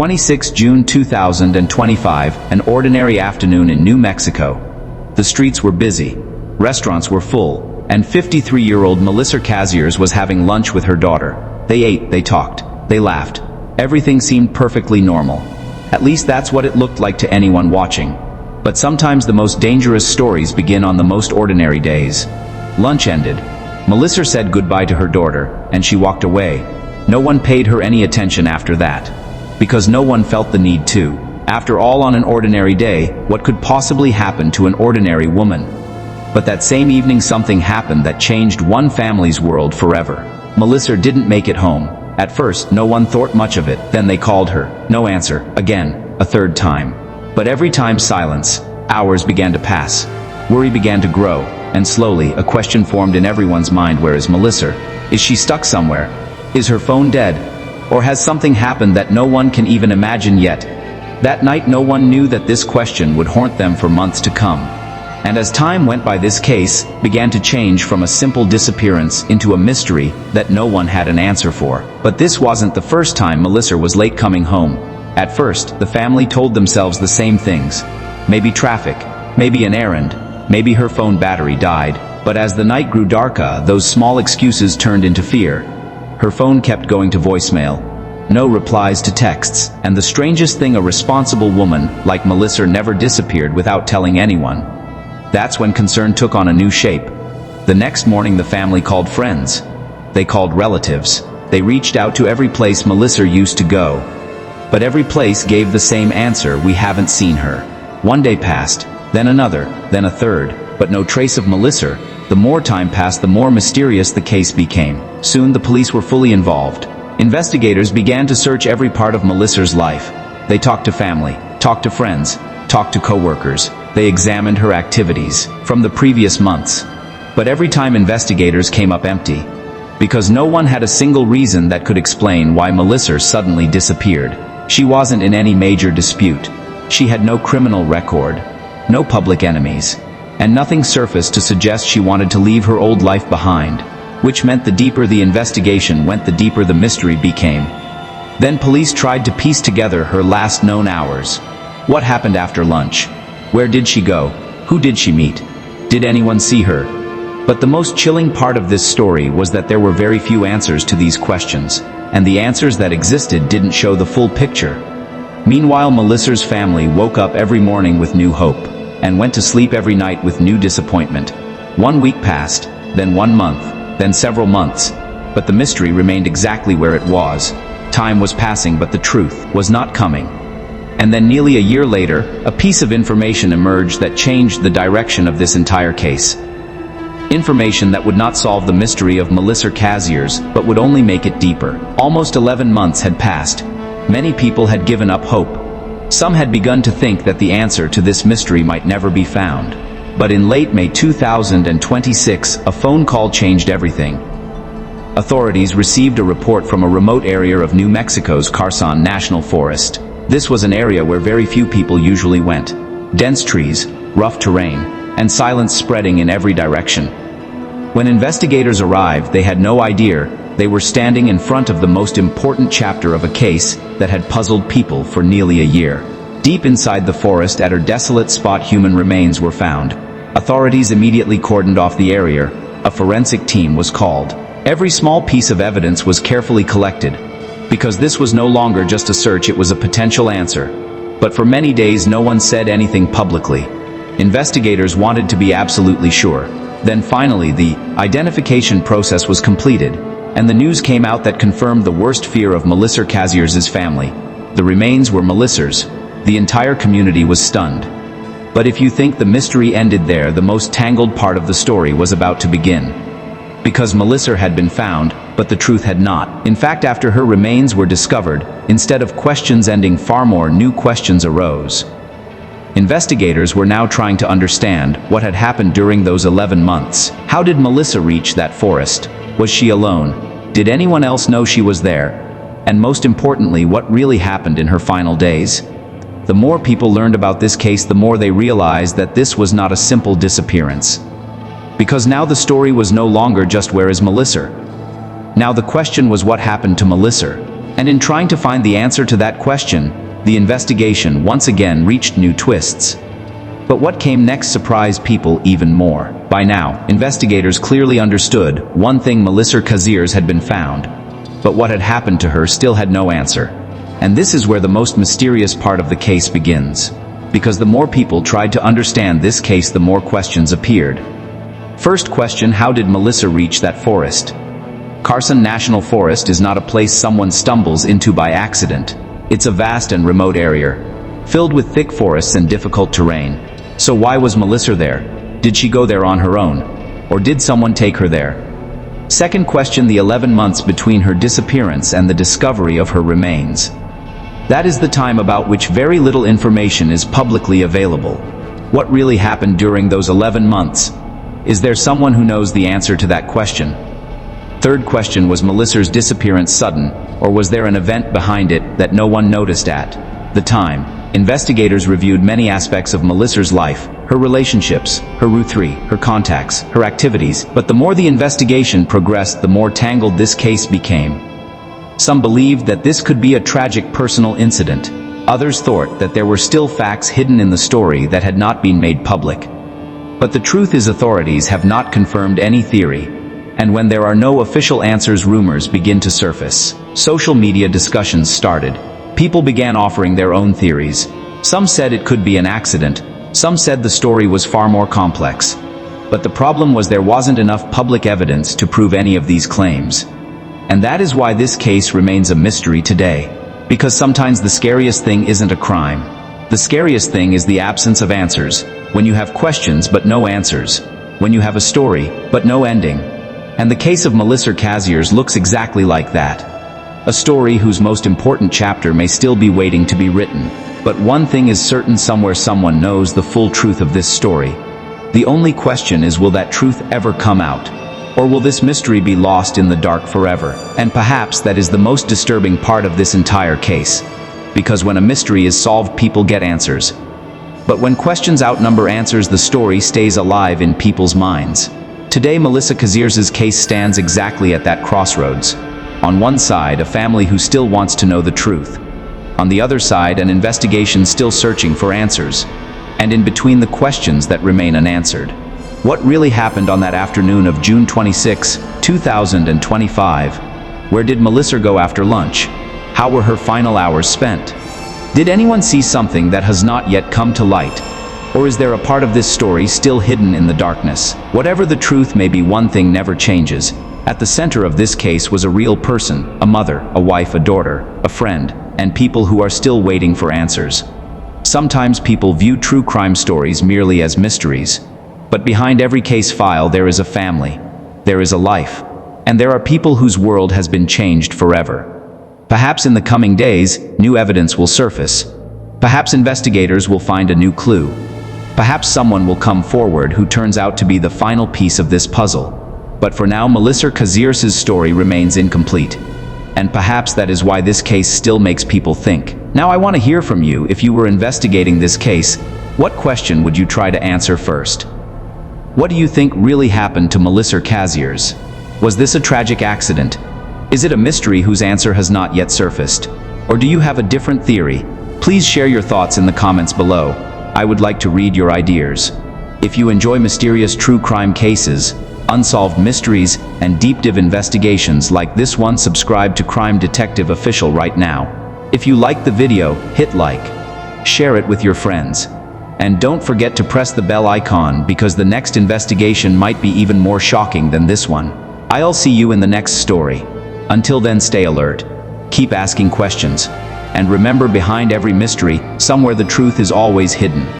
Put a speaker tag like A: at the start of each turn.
A: 26 June 2025, an ordinary afternoon in New Mexico. The streets were busy, restaurants were full, and 53-year-old Melissa Casias was having lunch with her daughter. They ate, they talked, they laughed. Everything seemed perfectly normal. At least that's what it looked like to anyone watching. But sometimes the most dangerous stories begin on the most ordinary days. Lunch ended. Melissa said goodbye to her daughter, and she walked away. No one paid her any attention after that, because no one felt the need to. After all, on an ordinary day, what could possibly happen to an ordinary woman? But that same evening something happened that changed one family's world forever. Melissa didn't make it home. At first, no one thought much of it. Then they called her. No answer. Again, a third time. But every time, silence. Hours began to pass. Worry began to grow, and slowly, a question formed in everyone's mind. Where is Melissa? Is she stuck somewhere? Is her phone dead? Or has something happened that no one can even imagine yet? That night, no one knew that this question would haunt them for months to come. And as time went by, this case began to change from a simple disappearance into a mystery that no one had an answer for. But this wasn't the first time Melissa was late coming home. At first, the family told themselves the same things. Maybe traffic, maybe an errand, maybe her phone battery died. But as the night grew darker, those small excuses turned into fear. Her phone kept going to voicemail. No replies to texts. And the strangest thing, a responsible woman like Melissa never disappeared without telling anyone. That's when concern took on a new shape. The next morning, the family called friends. They called relatives. They reached out to every place Melissa used to go. But every place gave the same answer: we haven't seen her. One day passed, then another, then a third, but no trace of Melissa. The more time passed, the more mysterious the case became. Soon the police were fully involved. Investigators began to search every part of Melissa's life. They talked to family, talked to friends, talked to co-workers. They examined her activities from the previous months. But every time, investigators came up empty, because no one had a single reason that could explain why Melissa suddenly disappeared. She wasn't in any major dispute. She had no criminal record, no public enemies, and nothing surfaced to suggest she wanted to leave her old life behind, which meant the deeper the investigation went, the deeper the mystery became. Then police tried to piece together her last known hours. What happened after lunch? Where did she go? Who did she meet? Did anyone see her? But the most chilling part of this story was that there were very few answers to these questions, and the answers that existed didn't show the full picture. Meanwhile, Melissa's family woke up every morning with new hope, and went to sleep every night with new disappointment. 1 week passed, then 1 month, then several months, but the mystery remained exactly where it was. Time was passing, but the truth was not coming. And then nearly a year later, a piece of information emerged that changed the direction of this entire case. Information that would not solve the mystery of Melissa Casias, but would only make it deeper. Almost 11 months had passed. Many people had given up hope. Some had begun to think that the answer to this mystery might never be found. But in late May 2026, a phone call changed everything. Authorities received a report from a remote area of New Mexico's Carson National Forest. This was an area where very few people usually went. Dense trees, rough terrain, and silence spreading in every direction. When investigators arrived, they had no idea they were standing in front of the most important chapter of a case that had puzzled people for nearly a year. Deep inside the forest, at a desolate spot, human remains were found. Authorities immediately cordoned off the area. A forensic team was called. Every small piece of evidence was carefully collected, because this was no longer just a search, it was a potential answer. But for many days no one said anything publicly. Investigators wanted to be absolutely sure. Then finally the identification process was completed, and the news came out that confirmed the worst fear of Melissa Casias' family. The remains were Melissa's. The entire community was stunned. But if you think the mystery ended there, the most tangled part of the story was about to begin. Because Melissa had been found, but the truth had not. In fact, after her remains were discovered, instead of questions ending, far more new questions arose. Investigators were now trying to understand what had happened during those 11 months. How did Melissa reach that forest? Was she alone? Did anyone else know she was there? And most importantly, what really happened in her final days? The more people learned about this case, the more they realized that this was not a simple disappearance. Because now the story was no longer just where is Melissa. Now the question was, what happened to Melissa? And in trying to find the answer to that question, the investigation once again reached new twists. But what came next surprised people even more. By now, investigators clearly understood one thing: Melissa Casias had been found. But what had happened to her still had no answer. And this is where the most mysterious part of the case begins. Because the more people tried to understand this case, the more questions appeared. First question: how did Melissa reach that forest? Carson National Forest is not a place someone stumbles into by accident. It's a vast and remote area, filled with thick forests and difficult terrain. So why was Melissa there? Did she go there on her own? Or did someone take her there? Second question: the 11 months between her disappearance and the discovery of her remains. That is the time about which very little information is publicly available. What really happened during those 11 months? Is there someone who knows the answer to that question? Third question: was Melissa's disappearance sudden, or was there an event behind it that no one noticed at the time? Investigators reviewed many aspects of Melissa's life, her relationships, her routine, her contacts, her activities, but the more the investigation progressed, the more tangled this case became. Some believed that this could be a tragic personal incident. Others thought that there were still facts hidden in the story that had not been made public. But the truth is, authorities have not confirmed any theory. And when there are no official answers, rumors begin to surface. Social media discussions started. People began offering their own theories. Some said it could be an accident. Some said the story was far more complex. But the problem was there wasn't enough public evidence to prove any of these claims. And that is why this case remains a mystery today. Because sometimes the scariest thing isn't a crime. The scariest thing is the absence of answers. When you have questions but no answers. When you have a story but no ending. And the case of Melissa Casias looks exactly like that. A story whose most important chapter may still be waiting to be written. But one thing is certain: somewhere someone knows the full truth of this story. The only question is, will that truth ever come out? Or will this mystery be lost in the dark forever? And perhaps that is the most disturbing part of this entire case. Because when a mystery is solved, people get answers. But when questions outnumber answers, the story stays alive in people's minds. Today, Melissa Casias' case stands exactly at that crossroads. On one side, a family who still wants to know the truth. On the other side, an investigation still searching for answers. And in between, the questions that remain unanswered. What really happened on that afternoon of June 26, 2025? Where did Melissa go after lunch? How were her final hours spent? Did anyone see something that has not yet come to light? Or is there a part of this story still hidden in the darkness? Whatever the truth may be, one thing never changes. At the center of this case was a real person, a mother, a wife, a daughter, a friend, and people who are still waiting for answers. Sometimes people view true crime stories merely as mysteries. But behind every case file there is a family, there is a life, and there are people whose world has been changed forever. Perhaps in the coming days, new evidence will surface. Perhaps investigators will find a new clue. Perhaps someone will come forward who turns out to be the final piece of this puzzle. But for now, Melissa Casias' story remains incomplete. And perhaps that is why this case still makes people think. Now I want to hear from you. If you were investigating this case, what question would you try to answer first? What do you think really happened to Melissa Casias? Was this a tragic accident? Is it a mystery whose answer has not yet surfaced? Or do you have a different theory? Please share your thoughts in the comments below. I would like to read your ideas. If you enjoy mysterious true crime cases, unsolved mysteries, and deep dive investigations like this one, subscribe to Crime Detective Official right now. If you liked the video, hit like, share it with your friends, and don't forget to press the bell icon, because the next investigation might be even more shocking than this one. I'll see you in the next story. Until then, stay alert, keep asking questions, and remember, behind every mystery, somewhere the truth is always hidden.